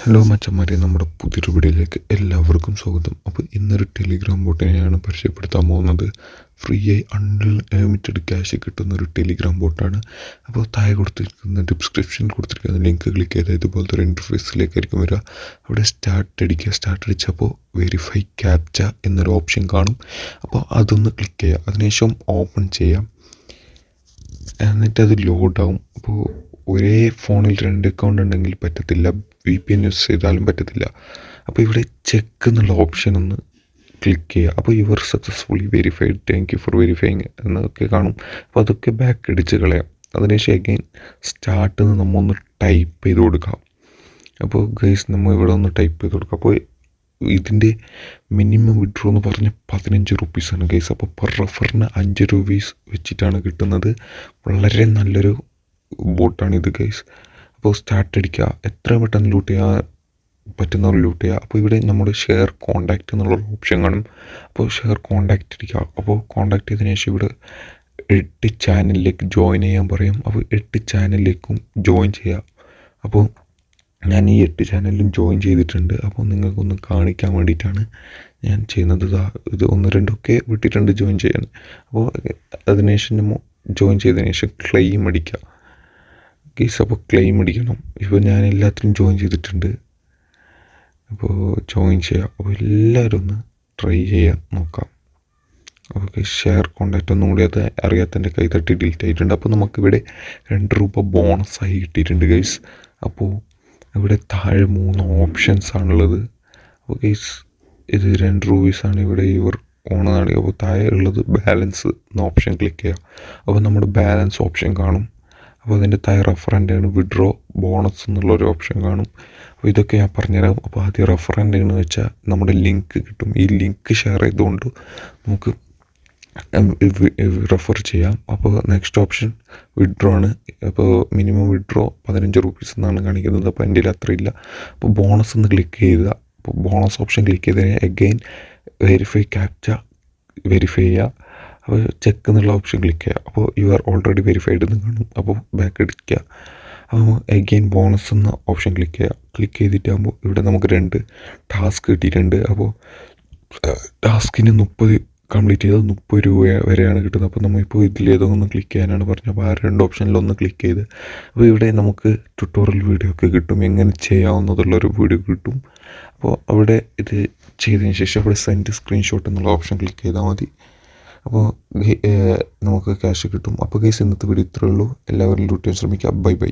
Hello മച്ചന്മാരെ, നമ്മുടെ പുതിയൊരു വീഡിയോയിലേക്ക് എല്ലാവർക്കും സ്വാഗതം. അപ്പോൾ ഇന്നൊരു ടെലിഗ്രാം ബോട്ടിനെയാണ് പരിചയപ്പെടുത്താൻ പോകുന്നത്. ഫ്രീ ആയി അൺലിമിറ്റഡ് ക്യാഷ് കിട്ടുന്ന ഒരു ടെലിഗ്രാം ബോട്ടാണ്. അപ്പോൾ താഴെ കൊടുത്തിരിക്കുന്ന ഡിസ്ക്രിപ്ഷനിൽ കൊടുത്തിരിക്കുന്ന ലിങ്ക് ക്ലിക്ക് ചെയ്താൽ ഇതുപോലത്തെ ഒരു ഇൻ്റർഫേസിലേക്കായിരിക്കും വരിക. അവിടെ സ്റ്റാർട്ട് അടിച്ചപ്പോൾ വെരിഫൈ ക്യാപ്ച എന്നൊരു ഓപ്ഷൻ കാണും. അപ്പോൾ അതൊന്ന് ക്ലിക്ക് ചെയ്യുക. അതിനുശേഷം ഓപ്പൺ ചെയ്യാം. എന്നിട്ടത് ലോഡാവും. അപ്പോൾ ഒരേ ഫോണിൽ 2 അക്കൗണ്ട് ഉണ്ടെങ്കിൽ പറ്റത്തില്ല, VPN യൂസ് ചെയ്താലും പറ്റത്തില്ല. അപ്പോൾ ഇവിടെ ചെക്ക് എന്നുള്ള ഓപ്ഷൻ ഒന്ന് ക്ലിക്ക് ചെയ്യുക. അപ്പോൾ your successfully verified, thank you for verifying എന്നൊക്കെ കാണും. അപ്പോൾ അതൊക്കെ ബാക്ക് അടിച്ച് കളയാം. അതിനുശേഷം അഗൈൻ സ്റ്റാർട്ട് എന്ന് നമ്മൾ ഒന്ന് ടൈപ്പ് ചെയ്ത് കൊടുക്കാം. അപ്പോൾ ഗൈസ് നമ്മൾ ഇവിടെ ഒന്ന് ടൈപ്പ് ചെയ്ത് കൊടുക്കാം. അപ്പോൾ ഇതിൻ്റെ മിനിമം വിഡ്രോ എന്ന് പറഞ്ഞ് 15 റുപ്പീസാണ് ഗൈസ്. അപ്പോൾ പെർ റഫറിന് 5 രൂപീസ് വെച്ചിട്ടാണ് കിട്ടുന്നത്. വളരെ നല്ലൊരു ബോട്ടാണിത് ഗൈസ്. അപ്പോൾ സ്റ്റാർട്ട് അടിക്കുക, എത്ര പെട്ടെന്ന് ലൂട്ട് ചെയ്യാൻ പറ്റുന്നവർ ലൂട്ട് ചെയ്യുക. അപ്പോൾ ഇവിടെ നമ്മുടെ ഷെയർ കോൺടാക്റ്റ് എന്നുള്ളൊരു ഓപ്ഷൻ കാണും. അപ്പോൾ ഷെയർ കോൺടാക്റ്റ് അടിക്കുക. അപ്പോൾ കോൺടാക്റ്റ് ചെയ്തതിനു ശേഷം ഇവിടെ 8 ചാനലിലേക്ക് ജോയിൻ ചെയ്യാൻ പറയും. അപ്പോൾ 8 ചാനലിലേക്കും ജോയിൻ ചെയ്യുക. അപ്പോൾ ഞാൻ ഈ 8 ചാനലിലും ജോയിൻ ചെയ്തിട്ടുണ്ട്. അപ്പോൾ നിങ്ങൾക്കൊന്ന് കാണിക്കാൻ വേണ്ടിയിട്ടാണ് ഞാൻ ചെയ്യുന്നത്. ഇത് 1, 2 ഒക്കെ വിട്ടിട്ടുണ്ട് ജോയിൻ ചെയ്യാൻ. അപ്പോൾ അതിനുശേഷം ജോയിൻ ചെയ്തതിന് ശേഷം ക്ലെയിം അടിക്കുക ഗൈസ്. അപ്പോൾ ക്ലെയിം അടിക്കണം. ഇപ്പോൾ ഞാൻ എല്ലാത്തിലും ജോയിൻ ചെയ്തിട്ടുണ്ട്. അപ്പോൾ ജോയിൻ ചെയ്യുക. അപ്പോൾ എല്ലാവരും ഒന്ന് ട്രൈ ചെയ്യാൻ നോക്കാം. ഓക്കെ, ഷെയർ കോൺടാക്റ്റ് ഒന്നും കൂടി അത് അറിയാത്തതിൻ്റെ കൈ തട്ടി ഡിലീറ്റ് ആയിട്ടുണ്ട്. അപ്പോൾ നമുക്കിവിടെ 2 രൂപ ബോണസായി കിട്ടിയിട്ടുണ്ട് ഗൈസ്. അപ്പോൾ ഇവിടെ താഴെ 3 ഓപ്ഷൻസ് ആണുള്ളത്. അപ്പോൾ ഗൈസ് ഇത് 2 രൂപീസാണ്. ഇവിടെ ഇവർ ഓണാണ്. അപ്പോൾ താഴെ ഉള്ളത് ബാലൻസ് എന്ന ഓപ്ഷൻ ക്ലിക്ക് ചെയ്യുക. അപ്പോൾ നമ്മുടെ ബാലൻസ് ഓപ്ഷൻ കാണും. അപ്പോൾ അതിൻ്റെ താഴെ റെഫറൻ്റാണ് വിഡ്രോ ബോണസ് എന്നുള്ളൊരു ഓപ്ഷൻ കാണും. അപ്പോൾ ഇതൊക്കെ ഞാൻ പറഞ്ഞുതരാം. അപ്പോൾ ആദ്യം റെഫറൻ്റ് എന്ന് വെച്ചാൽ നമ്മുടെ ലിങ്ക് കിട്ടും. ഈ ലിങ്ക് ഷെയർ ചെയ്തുകൊണ്ട് നമുക്ക് റെഫർ ചെയ്യാം. അപ്പോൾ നെക്സ്റ്റ് ഓപ്ഷൻ വിഡ്രോ ആണ്. അപ്പോൾ മിനിമം വിഡ്രോ 15 റുപ്പീസ് എന്നാണ് കാണിക്കുന്നത്. അപ്പോൾ എൻ്റെ കയ്യിൽ അത്രയില്ല. അപ്പോൾ ബോണസ് എന്ന് ക്ലിക്ക് ചെയ്യുക. അപ്പോൾ ബോണസ് ഓപ്ഷൻ ക്ലിക്ക് ചെയ്തതിന് അഗെയിൻ വെരിഫൈ ക്യാപ്ച വെരിഫൈ ചെയ്യുക. അപ്പോൾ ചെക്ക് എന്നുള്ള ഓപ്ഷൻ ക്ലിക്ക് ചെയ്യുക. അപ്പോൾ യു ആർ ഓൾറെഡി വെരിഫൈഡ് എന്ന് കാണും. അപ്പോൾ ബാക്ക് അടിക്കുക. അപ്പോൾ അഗെയിൻ ബോണസ് എന്ന ഓപ്ഷൻ ക്ലിക്ക് ചെയ്യുക. ക്ലിക്ക് ചെയ്തിട്ടാകുമ്പോൾ ഇവിടെ നമുക്ക് 2 ടാസ്ക് കിട്ടിയിട്ടുണ്ട്. അപ്പോൾ ടാസ്കിന് 30 കംപ്ലീറ്റ് ചെയ്തത് 30 രൂപ വരെയാണ് കിട്ടുന്നത്. അപ്പോൾ നമ്മളിപ്പോൾ ഇതിലേതോ ഒന്ന് ക്ലിക്ക് ചെയ്യാനാണ് പറഞ്ഞത്. അപ്പോൾ ആ 2 ഓപ്ഷനിലൊന്ന് ക്ലിക്ക് ചെയ്ത് അപ്പോൾ ഇവിടെ നമുക്ക് ട്യൂട്ടോറിയൽ വീഡിയോ ഒക്കെ കിട്ടും, എങ്ങനെ ചെയ്യാവുന്നതുള്ളൊരു വീഡിയോ കിട്ടും. അപ്പോൾ അവിടെ ഇത് ചെയ്തതിന് ശേഷം അവിടെ സെൻഡ് സ്ക്രീൻഷോട്ട് എന്നുള്ള ഓപ്ഷൻ ക്ലിക്ക് ചെയ്താൽ മതി. അപ്പോൾ നമുക്ക് ക്യാഷ് കിട്ടും. അപ്പോൾ ഗൈസ് ഇന്നത്തെ വീഡിയോ ഇത്രയേ ഉള്ളൂ. എല്ലാവരും ലൂട്ട് ചെയ്യാൻ ശ്രമിക്കുക. Bye bye.